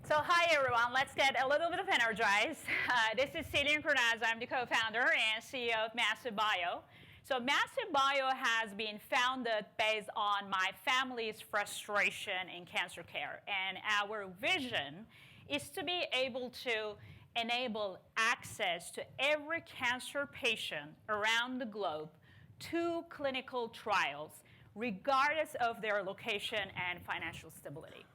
So hi everyone, let's get a little bit of energized. This is Selin Kurnaz. I'm the co-founder and CEO of Massive Bio. So Massive Bio has been founded based on my family's frustration in cancer care. And our vision is to be able to enable access to every cancer patient around the globe to clinical trials, regardless of their location and financial stability.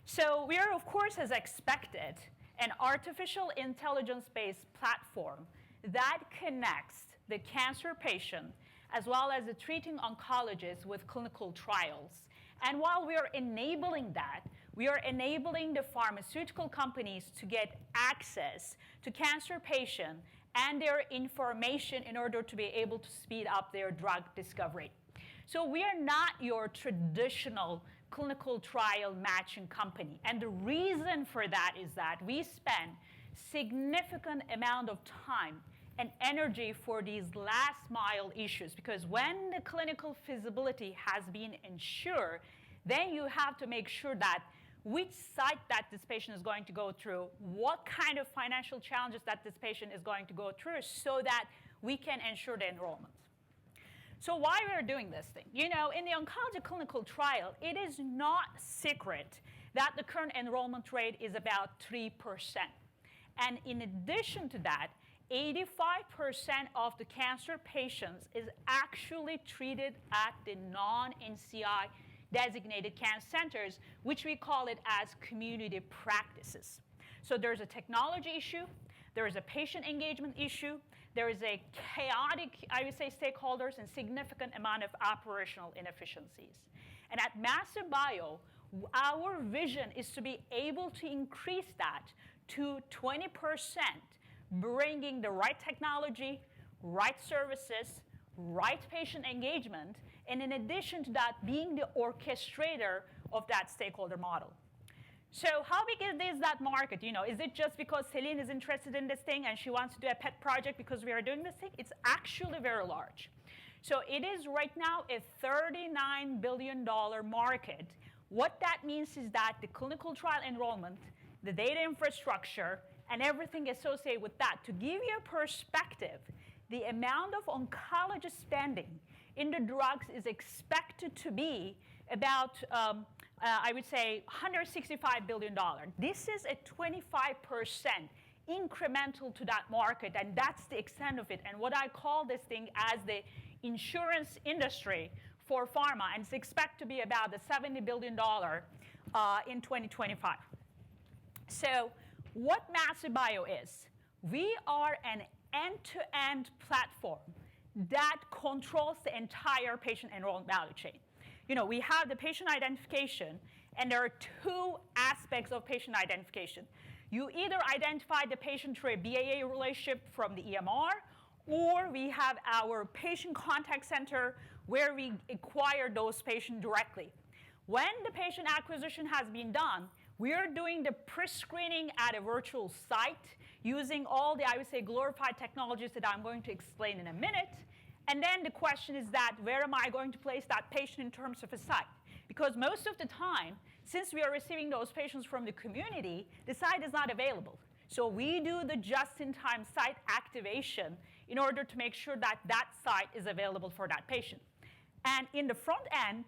So we are, of course, as expected, an artificial intelligence-based platform that connects the cancer patient as well as the treating oncologist with clinical trials. And while we are enabling that, we are enabling the pharmaceutical companies to get access to cancer patients and their information in order to be able to speed up their drug discovery. So we are not your traditional clinical trial matching company. And the reason for that is that we spend significant amount of time and energy for these last mile issues, because when the clinical feasibility has been ensured, then you have to make sure that which site that this patient is going to go through, what kind of financial challenges that this patient is going to go through, so that we can ensure the enrollment. So why we're doing this thing? You know, in the oncology clinical trial, it is not secret that the current enrollment rate is about 3%. And in addition to that, 85% of the cancer patients is actually treated at the non-NCI designated cancer centers, which we call it as community practices. So there's a technology issue, there is a patient engagement issue, there is a chaotic, I would say, stakeholders and significant amount of operational inefficiencies. And at Massive Bio, our vision is to be able to increase that to 20%, bringing the right technology, right services, right patient engagement, and in addition to that, being the orchestrator of that stakeholder model. So how big is that market? You know, is it just because Selin is interested in this thing and she wants to do a pet project because we are doing this thing? It's actually very large. So it is right now a $39 billion market. What that means is that the clinical trial enrollment, the data infrastructure, and everything associated with that. To give you a perspective, the amount of oncology spending in the drugs is expected to be about I would say $165 billion. This is a 25% incremental to that market, and that's the extent of it. And what I call this thing as the insurance industry for pharma, and it's expected to be about the $70 billion in 2025. So what Massive Bio is, we are an end-to-end platform that controls the entire patient enrollment value chain. You know, we have the patient identification, and there are two aspects of patient identification. You either identify the patient through a BAA relationship from the EMR, or we have our patient contact center where we acquire those patients directly. When the patient acquisition has been done, we are doing the pre-screening at a virtual site using all the, I would say, glorified technologies that I'm going to explain in a minute. And then the question is that, where am I going to place that patient in terms of a site? Because most of the time, since we are receiving those patients from the community, the site is not available. So we do the just-in-time site activation in order to make sure that that site is available for that patient. And in the front end,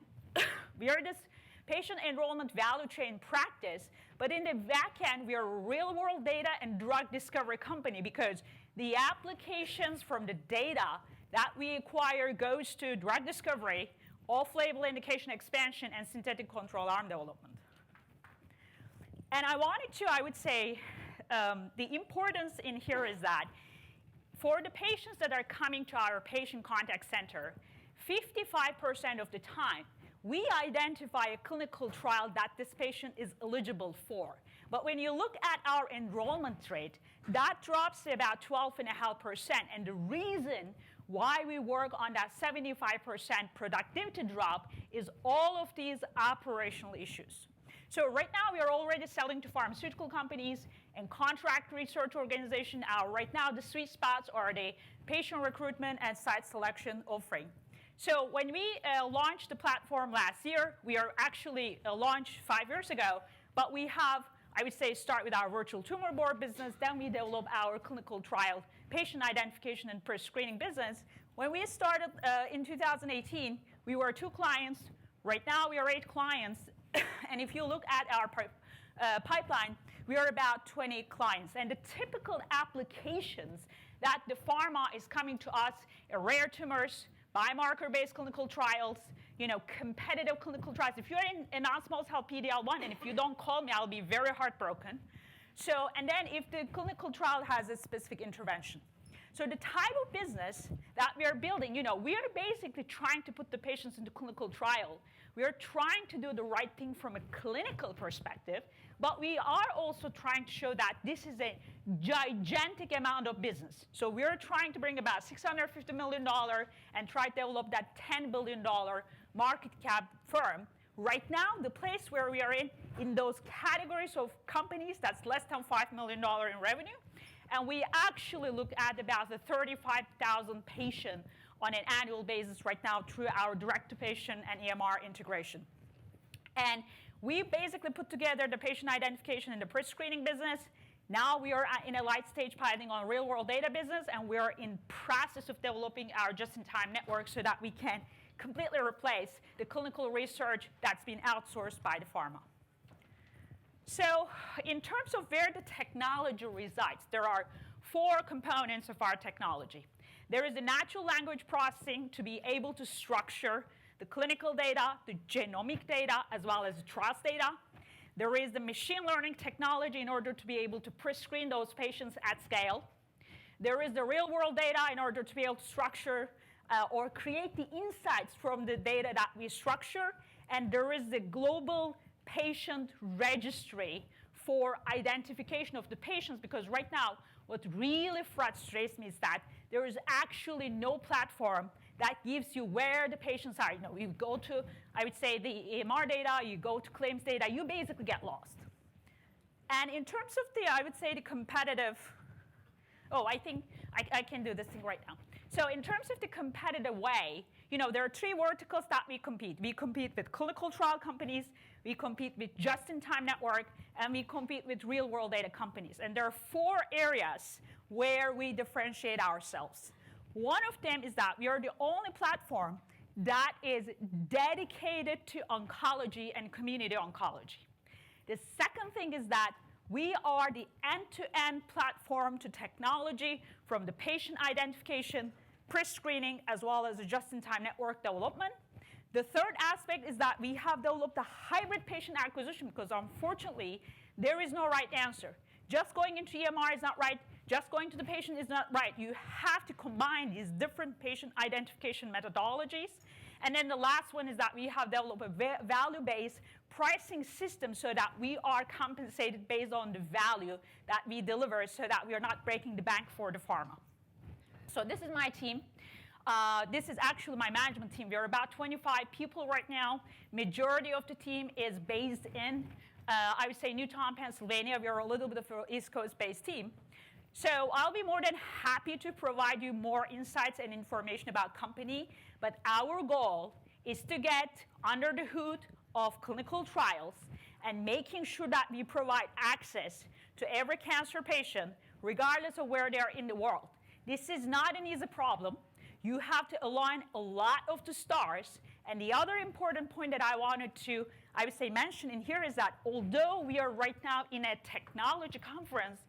we are this patient enrollment value chain practice, but in the back end, we are a real-world data and drug discovery company, because the applications from the data that we acquire goes to drug discovery, off-label indication expansion, and synthetic control arm development. And I wanted to, I would say, the importance in here is that for the patients that are coming to our patient contact center, 55% of the time, we identify a clinical trial that this patient is eligible for. But when you look at our enrollment rate, that drops to about 12.5%. And the reason why we work on that 75% productivity drop is all of these operational issues. So right now, we are already selling to pharmaceutical companies and contract research organizations. Right now, the sweet spots are the patient recruitment and site selection offering. So when we launched the platform last year, we are actually launched 5 years ago, but we have I would say, start with our virtual tumor board business. Then we develop our clinical trial, patient identification, and pre-screening business. When we started in 2018, we were 2 clients. Right now, we are 8 clients. And if you look at our pipeline, we are about 20 clients. And the typical applications that the pharma is coming to us are rare tumors, biomarker-based clinical trials, competitive clinical trials. If you're in non-small cell PD-L1, and if you don't call me, I'll be very heartbroken. So, and then if the clinical trial has a specific intervention. So the type of business that we are building, we are basically trying to put the patients into clinical trial. We are trying to do the right thing from a clinical perspective, but we are also trying to show that this is a gigantic amount of business. So we are trying to bring about $650 million and try to develop that $10 billion market cap firm. Right now, the place where we are in those categories of companies, that's less than $5 million in revenue. And we actually look at about the 35,000 patients on an annual basis right now through our direct-to-patient and EMR integration. And we basically put together the patient identification and the pre-screening business. Now we are in a light stage piloting on real-world data business, and we are in process of developing our just-in-time network so that we can completely replace the clinical research that's been outsourced by the pharma. So in terms of where the technology resides, there are 4 components of our technology. There is the natural language processing to be able to structure the clinical data, the genomic data, as well as the trials data. There is the machine learning technology in order to be able to pre-screen those patients at scale. There is the real-world data in order to be able to structure or create the insights from the data that we structure. And there is the global patient registry for identification of the patients, because right now, what really frustrates me is that there is actually no platform that gives you where the patients are. You go to, I would say, the EMR data, you go to claims data, you basically get lost. And in terms of the, I would say, the competitive, I think I can do this thing right now. So in terms of the competitive way, there are 3 verticals that we compete. We compete with clinical trial companies, we compete with just-in-time network, and we compete with real-world data companies. And there are 4 areas where we differentiate ourselves. One of them is that we are the only platform that is dedicated to oncology and community oncology. The second thing is that we are the end-to-end platform to technology from the patient identification, pre-screening, as well as the just-in-time network development. The third aspect is that we have developed a hybrid patient acquisition, because unfortunately, there is no right answer. Just going into EMR is not right. Just going to the patient is not right. You have to combine these different patient identification methodologies. And then the last one is that we have developed a value-based pricing system so that we are compensated based on the value that we deliver, so that we are not breaking the bank for the pharma. So this is my team. This is actually my management team. We are about 25 people right now. Majority of the team is based in, I would say, Newtown, Pennsylvania. We are a little bit of an East Coast-based team. So I'll be more than happy to provide you more insights and information about company. But our goal is to get under the hood of clinical trials and making sure that we provide access to every cancer patient, regardless of where they are in the world. This is not an easy problem. You have to align a lot of the stars. And the other important point that I wanted to, I would say, mention in here is that although we are right now in a technology conference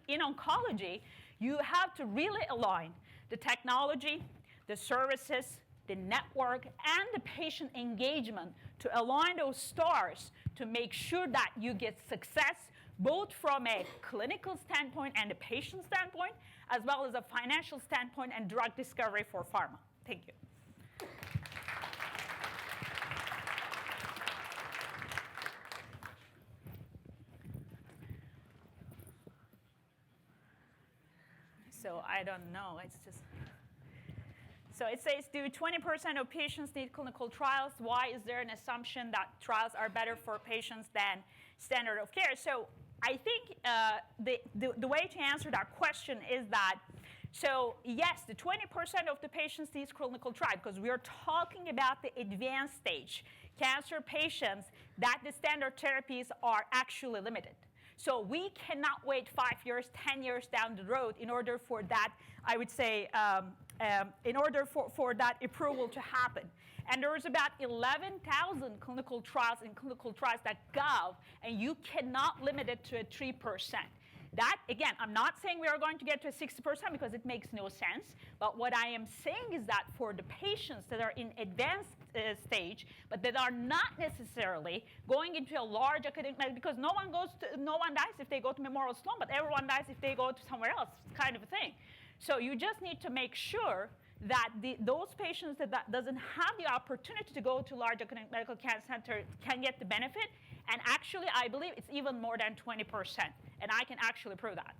in oncology, you have to really align the technology, the services, the network, and the patient engagement to align those stars to make sure that you get success, both from a clinical standpoint and a patient standpoint, as well as a financial standpoint and drug discovery for pharma. Thank you. So I don't know, it's just, so it says, do 20% of patients need clinical trials? Why is there an assumption that trials are better for patients than standard of care? So I think the way to answer that question is that So yes, the 20% of the patients needs clinical trial because we are talking about the advanced stage cancer patients that the standard therapies are actually limited. So we cannot wait 5 years, 10 years down the road in order for that, I would say, in order for that approval to happen. And there's about 11,000 clinical trials in clinicaltrials.gov, and you cannot limit it to a 3%. That, again, I'm not saying we are going to get to a 60% because it makes no sense. But what I am saying is that for the patients that are in advanced stage, but that are not necessarily going into a large academic, because no one dies if they go to Memorial Sloan, but everyone dies if they go to somewhere else, kind of a thing. So you just need to make sure that those patients that doesn't have the opportunity to go to large academic medical cancer center can get the benefit. And actually, I believe it's even more than 20%. And I can actually prove that.